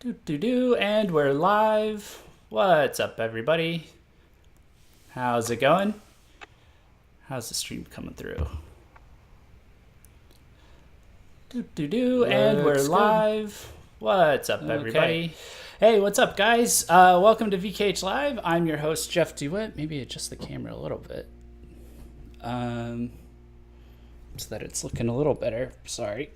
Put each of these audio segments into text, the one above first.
And we're live. What's up, everybody? How's it going? How's the stream coming through? And we're live. What's up, everybody? Hey, what's up, guys? Welcome to VKH Live. I'm your host, Jeff DeWitt. Maybe adjust the camera a little bit, so that it's looking a little better. Sorry.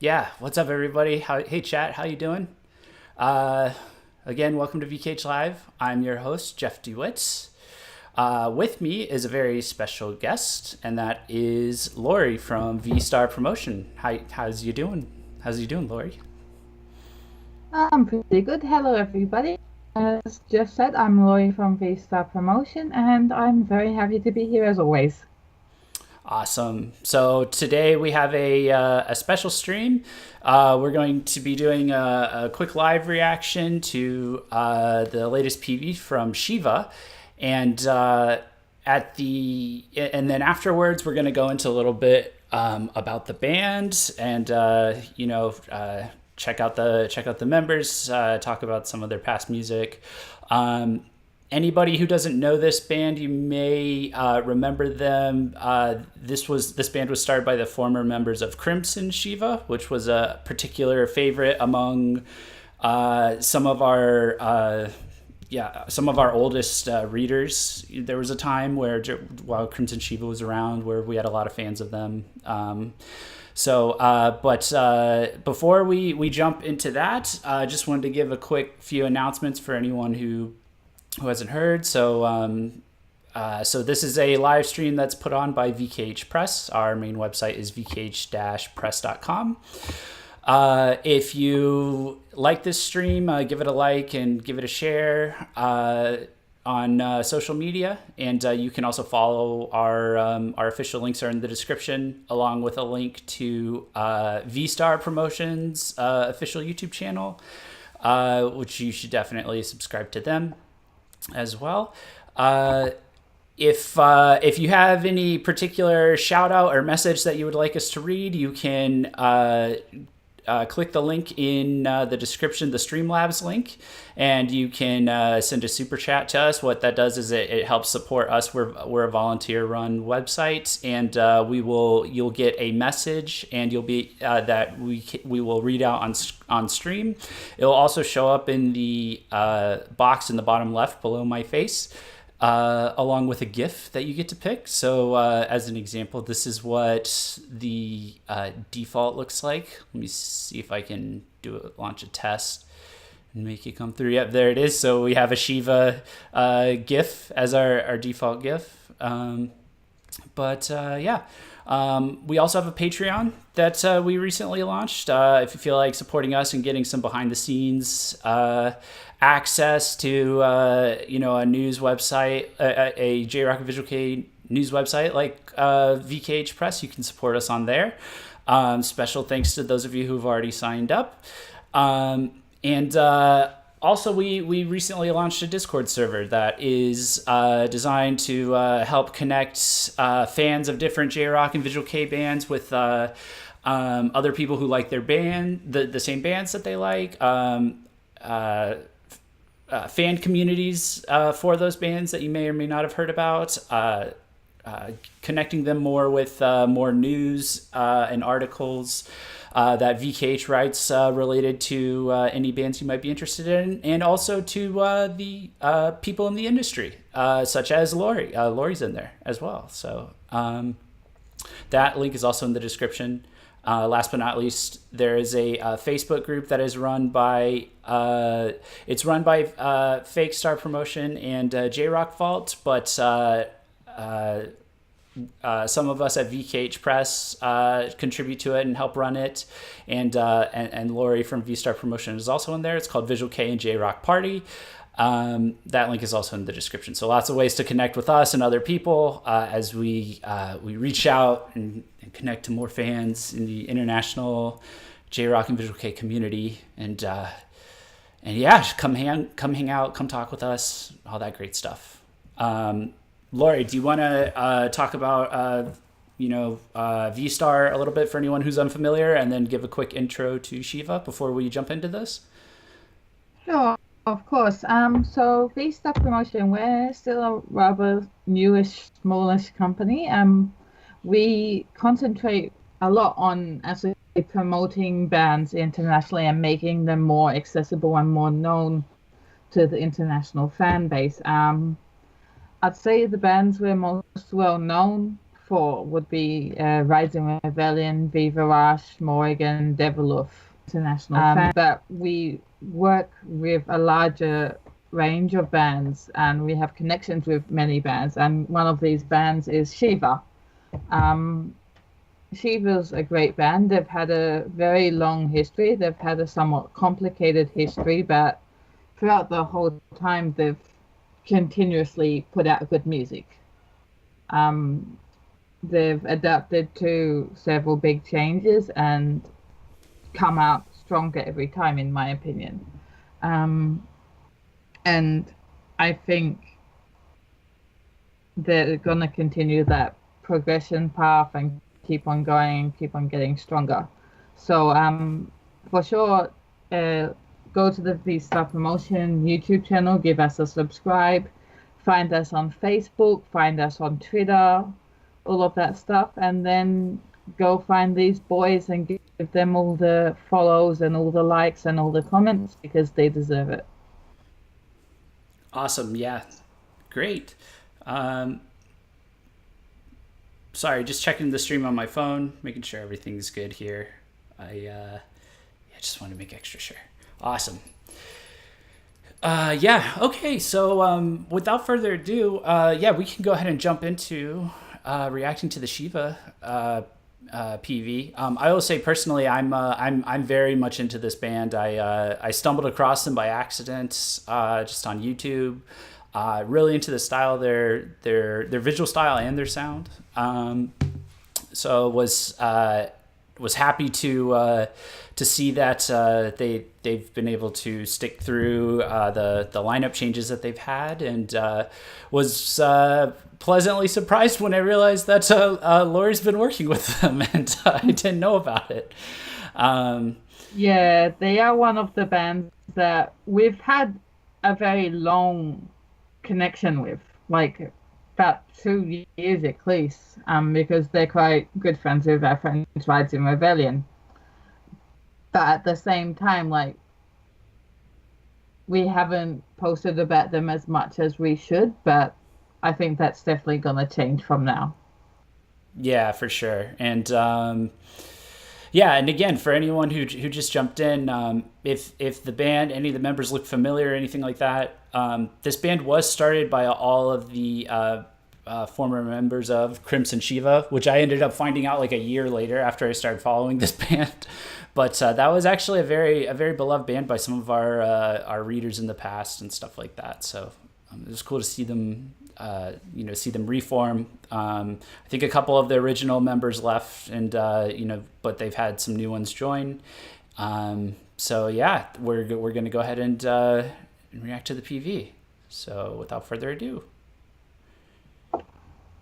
Yeah, what's up, everybody? Hey, chat, how you doing? Again, welcome to VKH Live. I'm your host, Jeff DeWitt. With me is a very special guest, and that is Lori from V-Star Promotion. How's you doing? How's you doing, Lori? I'm pretty good. Hello, everybody. As Jeff said, I'm Lori from V-Star Promotion, and I'm very happy to be here as always. Awesome. So today we have a special stream. We're going to be doing a quick live reaction to the latest PV from SHIVA, and then afterwards we're going to go into a little bit about the band and check out the members, talk about some of their past music. Anybody who doesn't know this band, you may remember them. This band was started by the former members of Crimson Shiva, which was a particular favorite among some of our oldest readers. There was a time while Crimson Shiva was around, where we had a lot of fans of them. But before we jump into that, I just wanted to give a quick few announcements for anyone who hasn't heard. So this is a live stream that's put on by VKH Press. Our main website is vkh-press.com. If you like this stream, give it a like and give it a share on social media. And you can also follow our official links are in the description, along with a link to V-Star Promotions official YouTube channel, which you should definitely subscribe to them as well. If you have any particular shout out or message that you would like us to read, you can click the link in the description, the Streamlabs link, and you can send a super chat to us. What that does is it helps support us. We're a volunteer run website, and you'll get a message, and you'll be that we will read out on stream. It will also show up in the box in the bottom left below my face, along with a GIF that you get to pick. So as an example, this is what the default looks like. Let me see if I can launch a test and make it come through. Yep, there it is. So we have a Shiva GIF as our default GIF. We also have a Patreon that we recently launched. If you feel like supporting us and getting some behind the scenes access to a news website, a JRock Visual K news website like VKH Press, you can support us on there. Special thanks to those of you who've already signed up. Also, we recently launched a Discord server that is designed to help connect fans of different J-Rock and Visual K bands with other people who like their band, the same bands that they like, fan communities for those bands that you may or may not have heard about, connecting them more with more news and articles that VKH writes related to any bands you might be interested in, and also to the people in the industry, such as Lori. Lori's in there as well. So that link is also in the description. Last but not least, there is a Facebook group that is run by Fake Star Promotion and J-Rock Vault, but some of us at VKH Press contribute to it and help run it, and Lori from V-Star Promotion is also in there. It's called Visual K and J-Rock Party. That link is also in the description. So lots of ways to connect with us and other people as we reach out and connect to more fans in the international J-Rock and Visual K community. And yeah, come hang out, come talk with us, all that great stuff. Lori, do you want to talk about V-Star a little bit for anyone who's unfamiliar, and then give a quick intro to Shiva before we jump into this? Sure, of course. So V-Star Promotion, we're still a rather newish, smallish company. We concentrate a lot on actually promoting bands internationally and making them more accessible and more known to the international fan base. I'd say the bands we're most well known for would be Rising Rebellion, Viva Rush, Morrigan, Deviluf, international fans. But we work with a larger range of bands, and we have connections with many bands. And one of these bands is SHIVA. SHIVA's a great band. They've had a very long history. They've had a somewhat complicated history, but throughout the whole time, they've continuously put out good music. They've adapted to several big changes and come out stronger every time, in my opinion. And I think they're going to continue that progression path and keep on going, keep on getting stronger. So for sure, go to the V-Star Promotion YouTube channel, give us a subscribe, find us on Facebook, find us on Twitter, all of that stuff, and then go find these boys and give them all the follows and all the likes and all the comments, because they deserve it. Awesome. Yeah. Great. Sorry, just checking the stream on my phone, making sure everything's good here. I just want to make extra sure. Awesome. Okay. So without further ado, we can go ahead and jump into reacting to the Shiva PV. I will say personally, I'm very much into this band. I stumbled across them by accident, just on YouTube. Really into the style, their visual style and their sound. So was happy to see that they've been able to stick through the lineup changes that they've had, and was pleasantly surprised when I realized that Lori's been working with them, and I didn't know about it. Yeah, they are one of the bands that we've had a very long connection with, like about 2 years at least, because they're quite good friends with our friends Rising Rebellion. But at the same time, like, we haven't posted about them as much as we should, but I think that's definitely gonna change from now. Yeah, for sure. And and again, for anyone who just jumped in, if the band, any of the members look familiar or anything like that, this band was started by all of the former members of Crimson Shiva, which I ended up finding out like a year later after I started following this band. But that was actually a very beloved band by some of our readers in the past and stuff like that. So it was cool to see them reform. I think a couple of the original members left, and but they've had some new ones join. So yeah, we're going to go ahead and react to the PV. So without further ado,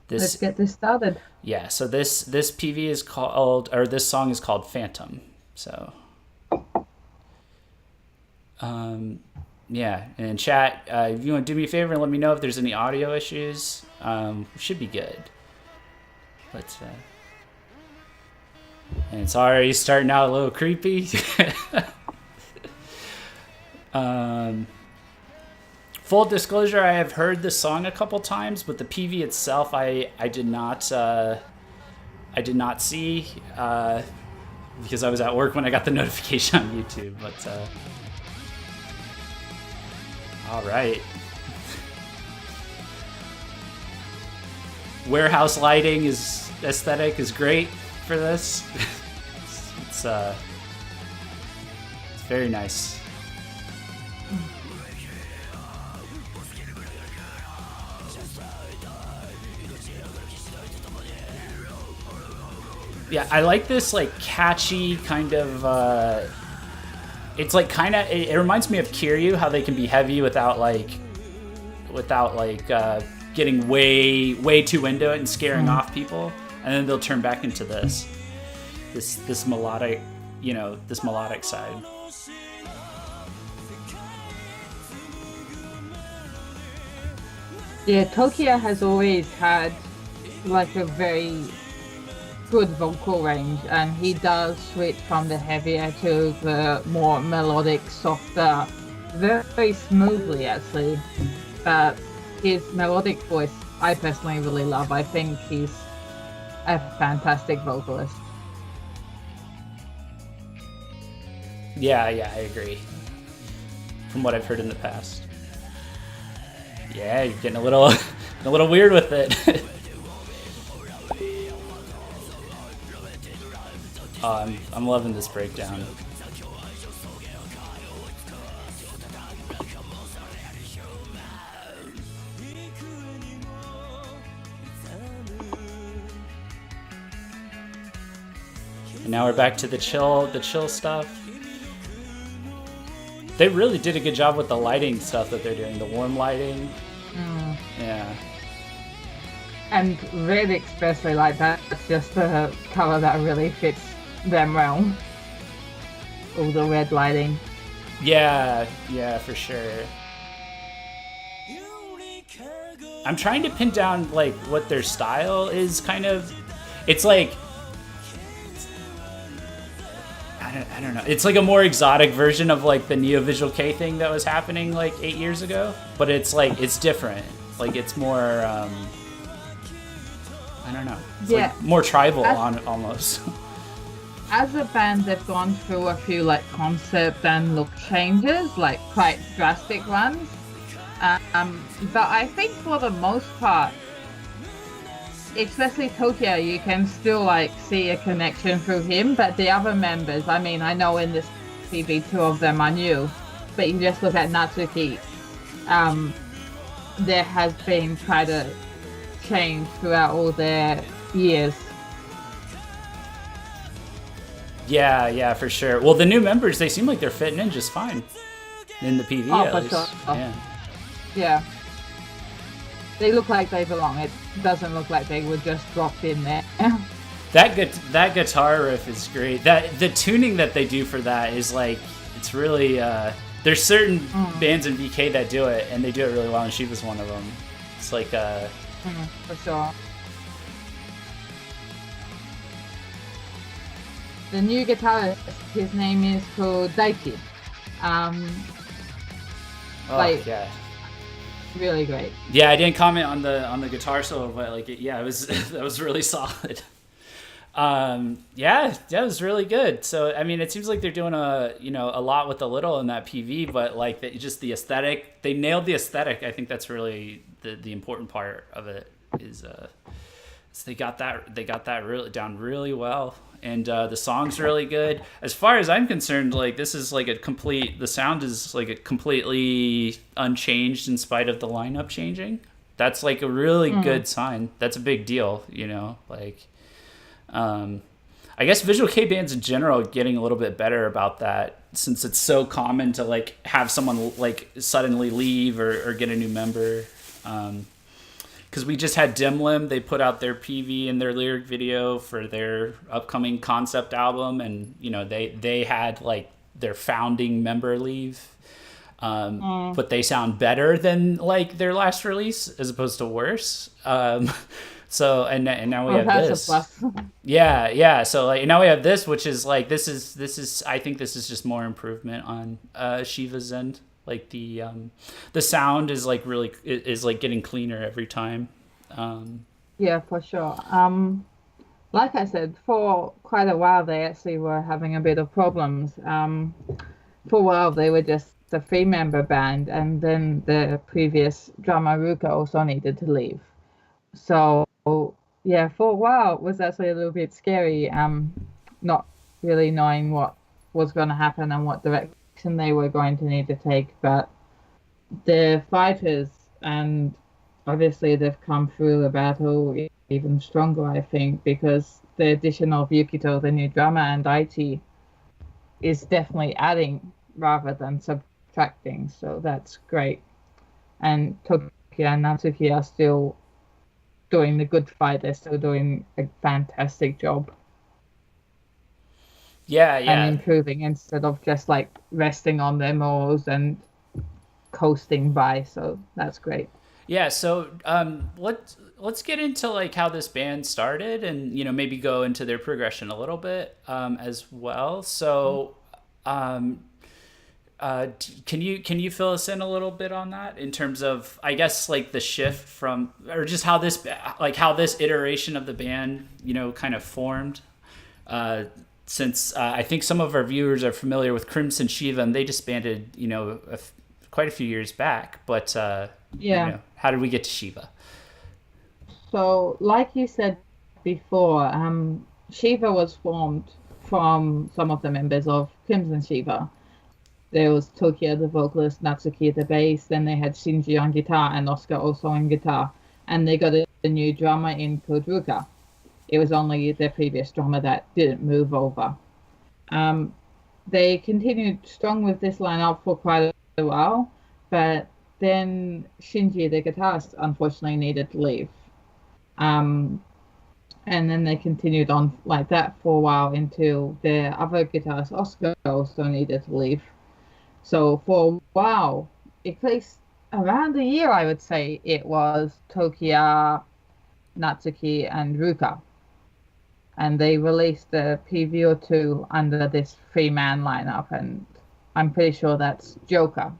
let's get this started. Yeah. So this PV is called, or this song is called Phantom. So, yeah, and chat, if you want to do me a favor and let me know if there's any audio issues, should be good. Let's, and it's already starting out a little creepy. Full disclosure, I have heard this song a couple times, but the PV itself, I did not see, because I was at work when I got the notification on YouTube, but all right. Warehouse lighting aesthetic is great for this. It's very nice. Yeah, I like this like catchy kind of it's like kind of, it reminds me of Kiryu, how they can be heavy without getting way too into it and scaring off people. and then they'll turn back into this melodic, this melodic side. Yeah, Tokyo has always had like a very good vocal range, and he does switch from the heavier to the more melodic, softer, very smoothly actually. But his melodic voice, I personally really love. I think he's a fantastic vocalist. Yeah, I agree. From what I've heard in the past. Yeah, you're getting a little weird with it. I'm loving this breakdown. And now we're back to the chill stuff. They really did a good job with the lighting stuff that they're doing, the warm lighting. Yeah. And red especially, like that. It's just the color that really fits them well. All the red lighting. Yeah, for sure. I'm trying to pin down like what their style is. Kind of, it's like, I don't know. It's like a more exotic version of like the Neo Visual K thing that was happening like 8 years ago, but it's like it's different. Like it's more, I don't know. It's like more tribal almost. As a band, they've gone through a few like concept and look changes, like quite drastic ones. But I think for the most part, especially Tokyo, you can still like see a connection through him. But the other members, I mean, I know in this TV 2 of them are new, but you just look at Natsuki. There has been quite a change throughout all their years. Yeah, for sure. Well, the new members, they seem like they're fitting in just fine in the PV. Oh, at for least. sure. Yeah. They look like they belong. It doesn't look like they were just dropped in there. That guitar riff is great. The tuning that they do for that is like, it's really. There's certain bands in VK that do it, and they do it really well, and SHIVA's one of them. It's like for sure. The new guitarist, his name is called Daichi. Yeah. Really great. Yeah, I didn't comment on the guitar solo, but like, it was that was really solid. Yeah, it was really good. So I mean, it seems like they're doing a lot with a little in that PV, but like just the aesthetic, they nailed the aesthetic. I think that's really the important part of it is they got that really down really well. And the song's really good. As far as I'm concerned, like this is like the sound is like a completely unchanged in spite of the lineup changing. That's like a really good sign. That's a big deal, like, I guess Visual K bands in general are getting a little bit better about that, since it's so common to like have someone like suddenly leave or get a new member. Because we just had Dimlim, they put out their PV and their lyric video for their upcoming concept album, and they had like their founding member leave, but they sound better than like their last release as opposed to worse. So and now we have this. Yeah. So like now we have this, which is like this is I think this is just more improvement on SHIVA's end. Like the sound is like really is like getting cleaner every time. Yeah, for sure. Like I said, for quite a while they actually were having a bit of problems. For a while they were just a 3-member band, and then the previous drummer Ruka also needed to leave. So yeah, for a while it was actually a little bit scary, not really knowing what was going to happen and what direction they were going to need to take. But they're fighters, and obviously they've come through the battle even stronger, I think, because the addition of Yukito, the new drummer, and Daichi is definitely adding rather than subtracting, so that's great. And Tokyo and Natsuki are still doing the good fight. They're still doing a fantastic job Yeah, and yeah. improving instead of just like resting on their morals and coasting by. So that's great. Yeah, so let's get into like how this band started, and maybe go into their progression a little bit as well. So, um, can you fill us in a little bit on that in terms of, I guess, like the shift from, or just how this iteration of the band kind of formed? Since I think some of our viewers are familiar with Crimson Shiva, and they disbanded quite a few years back, but Yeah. how did we get to Shiva? So, like you said before, Shiva was formed from some of the members of Crimson Shiva. There was Tokia, the vocalist, Natsuki, the bass. Then they had Shinji on guitar and Oscar also on guitar. And they got a new drummer in called Ruka. It was only their previous drummer that didn't move over. Um, they continued strong with this lineup for quite a while, but then Shinji, the guitarist, unfortunately needed to leave. Um, and then they continued on like that for a while until their other guitarist, Oscar, also needed to leave. So for a while, at least around a year, I would say it was Tokia, Natsuki, and Ruka. And they released a PV or two under this three-man lineup, and I'm pretty sure that's Joker,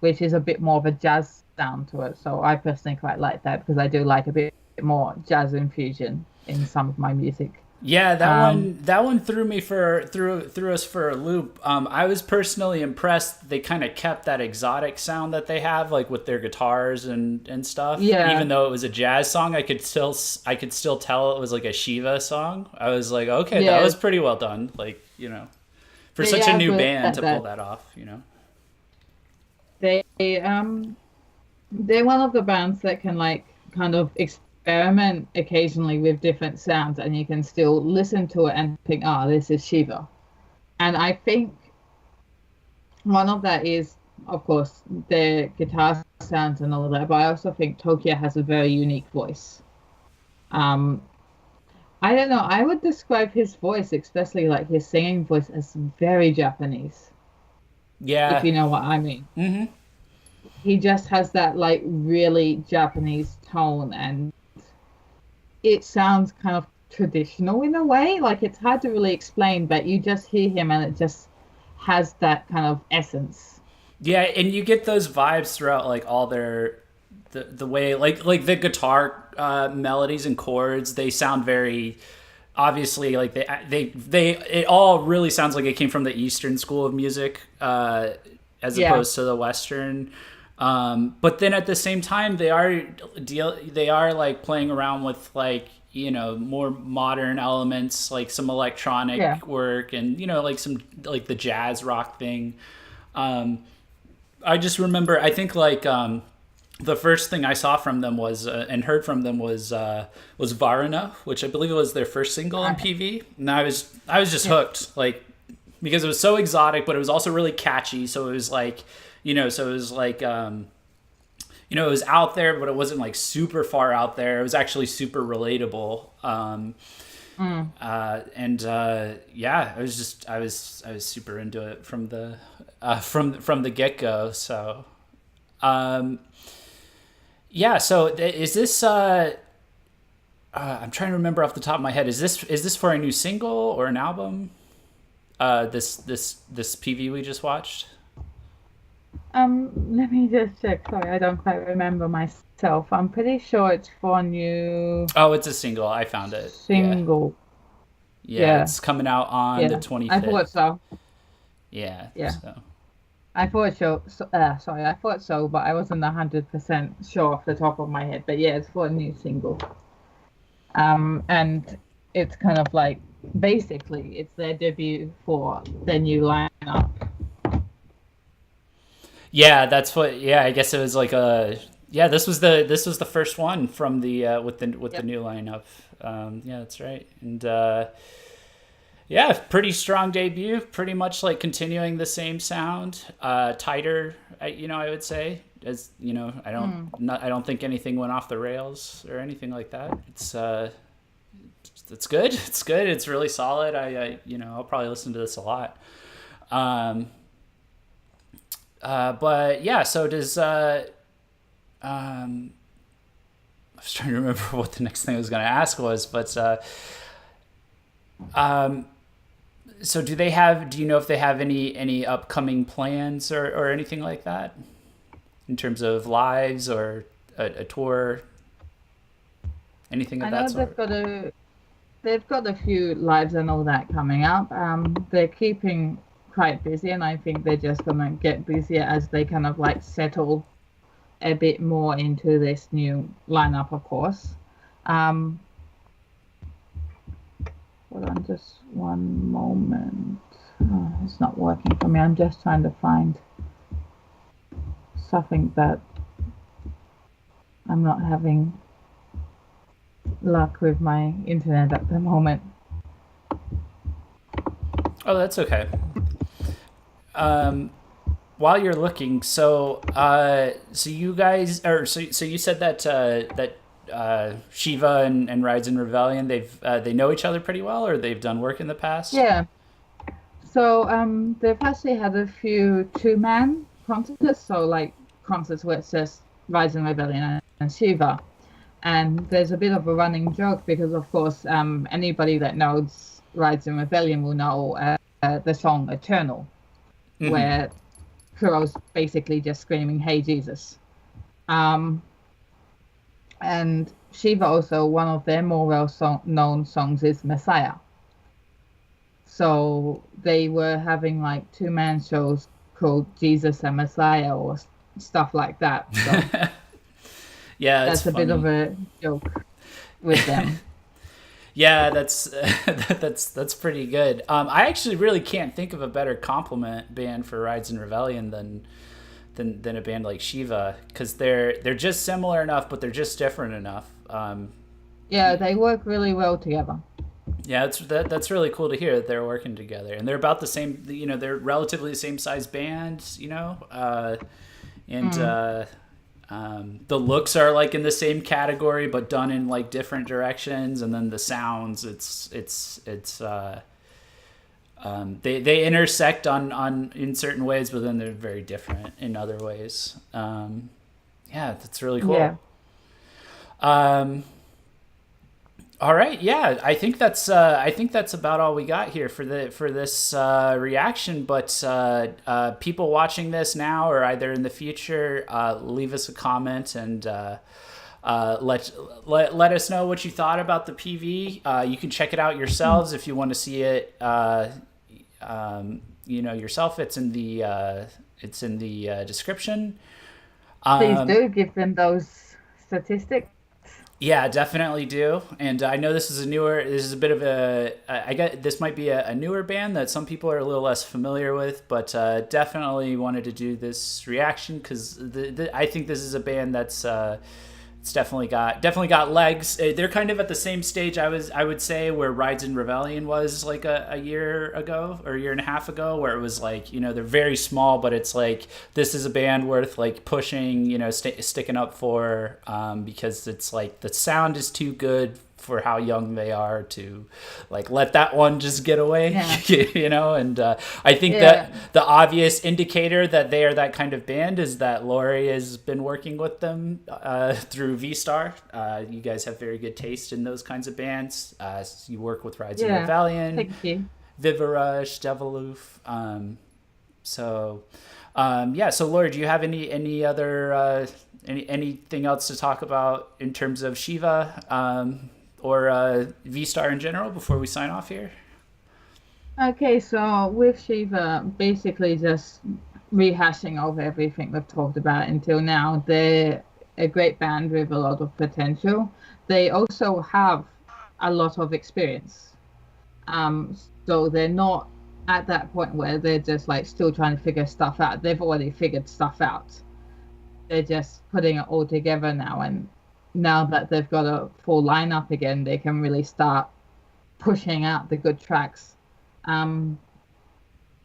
which is a bit more of a jazz sound to it. So I personally quite like that because I do like a bit more jazz infusion in some of my music. Yeah, that Um, one threw us for a loop. I was personally impressed. They kind of kept that exotic sound that they have, like with their guitars and stuff. yeah, Even though it was a jazz song, I could still tell it was like a Shiva song. I was like, okay, that yeah, was pretty well done. Like for they such a are new good band at to pull that. that off. They they're one of the bands that can like kind of experiment occasionally with different sounds, and you can still listen to it and think, "Oh, this is Shiva." And I think one of that is, of course, their guitar sounds and all of that, but I also think Tokia has a very unique voice. Um, I don't know. I would describe his voice, especially like his singing voice, as very Japanese, if Yeah. you know what I mean. Mm-hmm. He just has that like really Japanese tone, and it sounds kind of traditional in a way. Like it's hard to really explain, but you just hear him and it just has that kind of essence. Yeah, and you get those vibes throughout like all their the way like the guitar melodies and chords, they sound very obviously like they it all really sounds like it came from the Eastern school of music as Yeah, opposed to the Western. But then at the same time, they are like playing around with like more modern elements, like some yeah. electronic work, and like some like the jazz rock thing. Um, I just remember, I think like the first thing I saw from them was and heard from them was Varuna, which I believe was their first single in I, PV, and I was just yeah, hooked, like because it was so exotic, but it was also really catchy. So it was like so it was like it was out there, but it wasn't like super far out there. It was actually super relatable. mm, And yeah, I was super into it from the from the get go. So um, yeah, so is this? I'm trying to remember off the top of my head. Is this for a new single or an album? This PV we just watched. let me just check. Sorry, I don't quite remember myself. I'm pretty sure it's for a new Oh, it's a single. I found it. Yeah, single. yeah. Yeah, It's coming out on the yeah. I thought 25th. so. Yeah. Yeah. So I thought so. Sorry, I thought so, but I wasn't 100% sure off the top of my head. But yeah, it's for a new single. And it's kind of like basically it's their debut for their new lineup. yeah, that's what. Yeah, I guess it was like a. Yeah, this was the first one from the with the Yep. new lineup. Yeah, that's right. And Yeah, pretty strong debut. Pretty much like continuing the same sound, tighter. I would say, as you know, I don't think anything went off the rails or anything like that. It's good. It's good. It's really solid. I'll probably listen to this a lot. Um, but yeah, so does I was trying to remember what the next thing I was going to ask was, but um, so do you know if they have any upcoming plans or anything like that in terms of lives or a tour, anything of I that know sort? they've got a few lives and all that coming up. They're keeping quite busy, and I think they're just gonna get busier as they kind of like settle a bit more into this new lineup, of course. Um, Hold on just one moment. Oh, it's not working for me. I'm just trying to find something that I'm not having luck with my internet at the moment. Oh, that's okay. Um, while you're looking, so you guys, or so you said that Shiva and Rides in Rebellion, they know each other pretty well, or they've done work in the past. Yeah. So they've actually had a few two-man concerts, so like concerts where it's just Rise and Rebellion and Shiva. And there's a bit of a running joke because, of course, anybody that knows Rise and Rebellion will know the song Eternal, Mm-hmm. where Kuro's basically just screaming, "Hey Jesus!" Um, and Shiva also, one of their more well-known songs is Messiah. So they were having like two-man shows called Jesus and Messiah or stuff like that. So Yeah, it's that's a bit of funny. a joke with them. Yeah, that's that's pretty good. I actually really can't think of a better compliment band for Rides in Rebellion than a band like Shiva, because they're just similar enough, but they're just different enough. Yeah, they work really well together. Yeah, that's really cool to hear that they're working together, and they're about the same. They're relatively the same size band. And Mm. the looks are like in the same category, but done in like different directions, and then the sounds, they intersect on in certain ways, but then they're very different in other ways. Yeah, that's really Yeah. cool. Um, all right, yeah, I think that's about all we got here for this reaction. But people watching this now or either in the future, leave us a comment and let us know what you thought about the PV. You can check it out yourselves if you want to see it. Yourself. It's in the description. Please Um, do give them those statistics. Yeah, definitely do. And I know this is a newer. This is a bit of a. I get this might be a newer band that some people are a little less familiar with, but definitely wanted to do this reaction because I think this is a band that's it's definitely got legs. They're kind of at the same stage I would say where Rides in Rebellion was like a year ago or a year and a half ago, where it was like they're very small, but it's like this is a band worth like pushing, sticking up for, because it's like the sound is too good for how young they are to like let that one just get away. Yeah. And I think Yeah. that the obvious indicator that they are that kind of band is that Lori has been working with them through V-Star. You guys have very good taste in those kinds of bands. You work with Rides in Yeah. Rebellion, Thank you. Vivarush, Deviloof. So Lori, do you have any other anything else to talk about in terms of Shiva, or V-Star in general before we sign off here? Okay, so with Shiva, basically just rehashing of everything we've talked about until now. They're a great band with a lot of potential. They also have a lot of experience. Um, so they're not at that point where they're just like still trying to figure stuff out. They've already figured stuff out. They're just putting it all together now, and now that they've got a full lineup again, they can really start pushing out the good tracks. And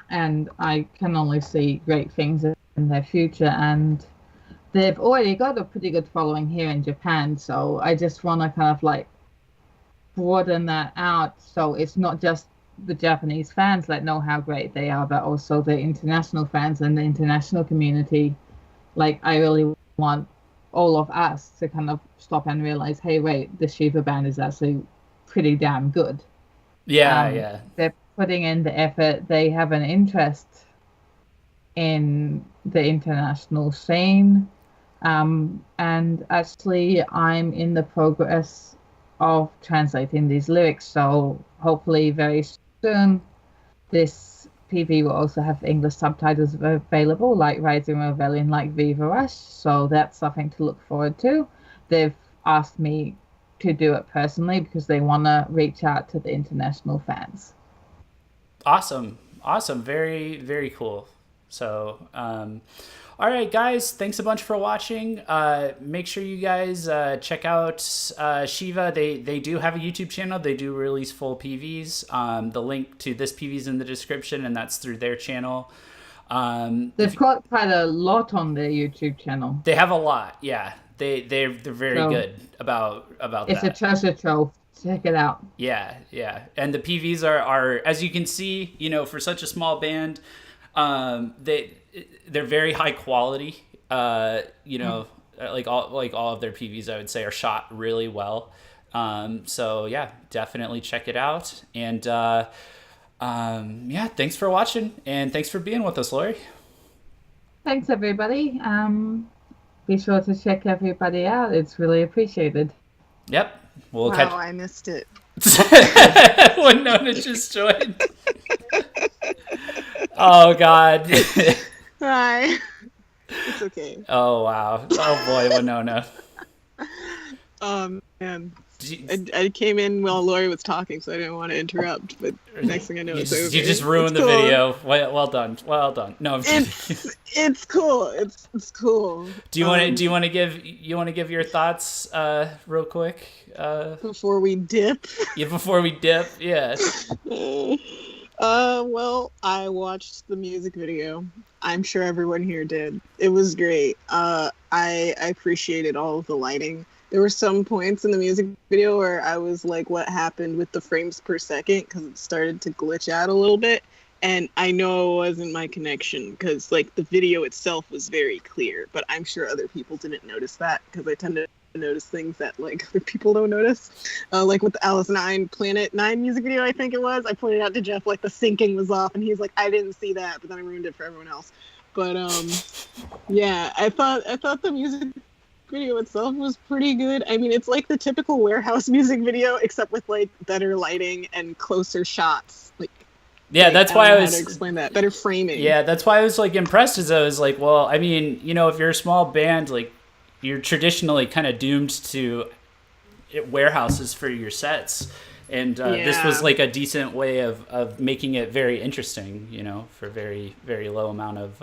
I can only see great things in their future. And they've already got a pretty good following here in Japan, so I just want to kind of like broaden that out, so it's not just the Japanese fans that know how great they are, but also the international fans and the international community. Like, I really want all of us to kind of stop and realize, hey, wait, the Shiva band is actually pretty damn good. Yeah. They're putting in the effort. They have an interest in the international scene. And actually, I'm in the progress of translating these lyrics, so hopefully very soon this PV will also have English subtitles available, like Rising Rebellion, like Viva Rush, so that's something to look forward to. They've asked me to do it personally because they want to reach out to the international fans. Awesome. Very, very cool. So, all right, guys, thanks a bunch for watching. Make sure you guys check out SHIVA. They do have a YouTube channel. They do release full PVs. The link to this PV is in the description, and that's through their channel. They've got quite a lot on their YouTube channel. They have a lot, yeah. They're very good about that. It's a treasure trove. Check it out. Yeah. And the PVs are as you can see, for such a small band, they're very high quality. Like all of their PVs, I would say, are shot really well. So yeah, definitely check it out. And thanks for watching, and thanks for being with us, Lori. Thanks, everybody. Be sure to check everybody out. It's really appreciated. Yep. We'll wow, I missed it. When Nona just joined. Oh God. Hi. It's okay. Oh wow. Oh boy, Winona. Man. I came in while Lori was talking, so I didn't want to interrupt. But next thing I know, it's over. You just ruined the video. Well done. No, it's cool. It's cool. Do you want to give your thoughts real quick before we dip? Yeah, before we dip. Yeah. Well, I watched the music video. I'm sure everyone here did. It was great. I appreciated all of the lighting. There were some points in the music video where I was like, what happened with the frames per second? Because it started to glitch out a little bit. And I know it wasn't my connection because like the video itself was very clear. But I'm sure other people didn't notice that because I tend to notice things that like other people don't notice. Like with the Alice 9 Planet 9 music video, I think it was. I pointed out to Jeff like the syncing was off and he's like, I didn't see that. But then I ruined it for everyone else. But yeah, I thought the music video itself was pretty good. I mean, it's like the typical warehouse music video, except with like better lighting and closer shots. That's why I was to explain that better framing. Yeah, that's why I was like impressed. As I was like, well, I mean, if you're a small band, like you're traditionally kind of doomed to warehouses for your sets, and this was like a decent way of making it very interesting. For very very low amount of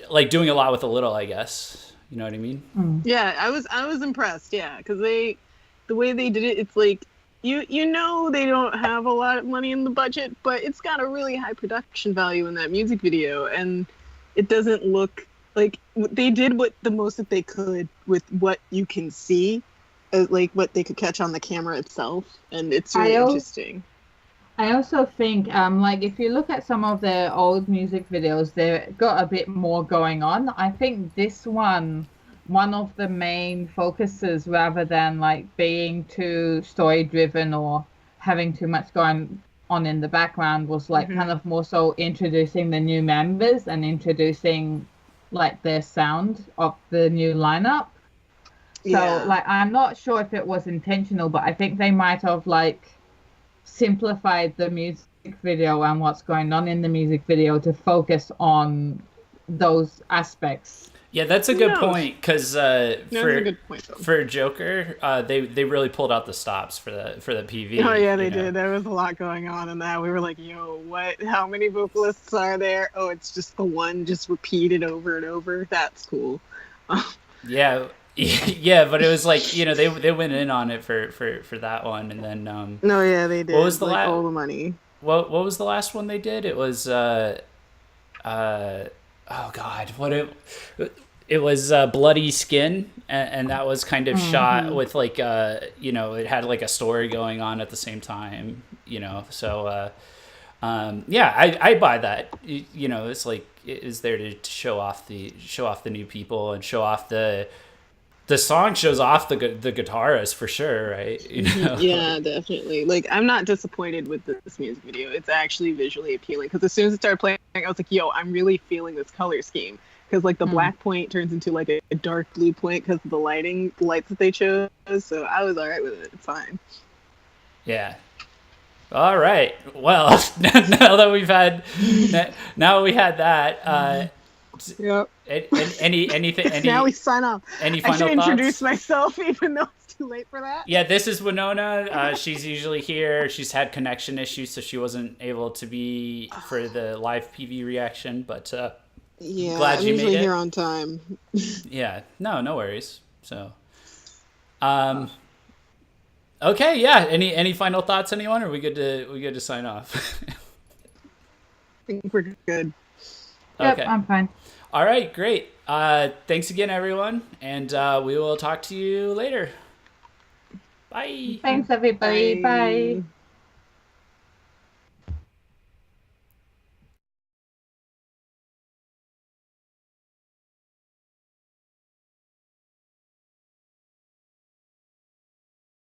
like doing a lot with a little, I guess. You know what I mean? Yeah, I was impressed. Yeah, because the way they did it, it's like they don't have a lot of money in the budget, but it's got a really high production value in that music video, and it doesn't look like they did the most that they could with what you can see, like what they could catch on the camera itself, and it's really interesting. I also think, like, if you look at some of their old music videos, they've got a bit more going on. I think this one of the main focuses, rather than, like, being too story-driven or having too much going on in the background, was, like, kind of more so introducing the new members and introducing, like, their sound of the new lineup. So, like, I'm not sure if it was intentional, but I think they might have, like, simplified the music video and what's going on in the music video to focus on those aspects. Yeah, that's a good point, because for Joker, they really pulled out the stops for the PV. Oh yeah, they did. There was a lot going on in that. We were like, yo, what? How many vocalists are there? Oh, it's just the one, just repeated over and over. That's cool. Yeah, Yeah, but it was like, you know, they went in on it for that one, and then No, yeah, they did. what was the like last all the money. what was the last one they did? It was uh oh god, it was Bloody Skin, and that was kind of shot with like you know, it had like a story going on at the same time, you know. So yeah, I buy that. You know, it's like it is there to show off the new people, and show off the song shows off the guitarist for sure, right? You know? Yeah, definitely. Like, I'm not disappointed with this music video. It's actually visually appealing because as soon as it started playing, I was like, yo, I'm really feeling this color scheme. Because, like, the black point turns into, like, a dark blue point because of the lights that they chose. So I was all right with it. It's fine. Yeah. All right. Well, now that we had that, Yep. anything? Now we sign off. Any I final should thoughts? introduce myself, even though it's too late for that. Yeah, this is Winona. She's usually here. She's had connection issues, so she wasn't able to be for the live PV reaction. But Yeah, glad I'm you usually made it. here on time. Yeah, no worries. So, okay, yeah. Any final thoughts, anyone? Or are we good to sign off? I think we're good. Yep, Okay. I'm fine. All right, great. Thanks again, everyone, and we will talk to you later. Bye. Thanks, everybody. Bye. Bye.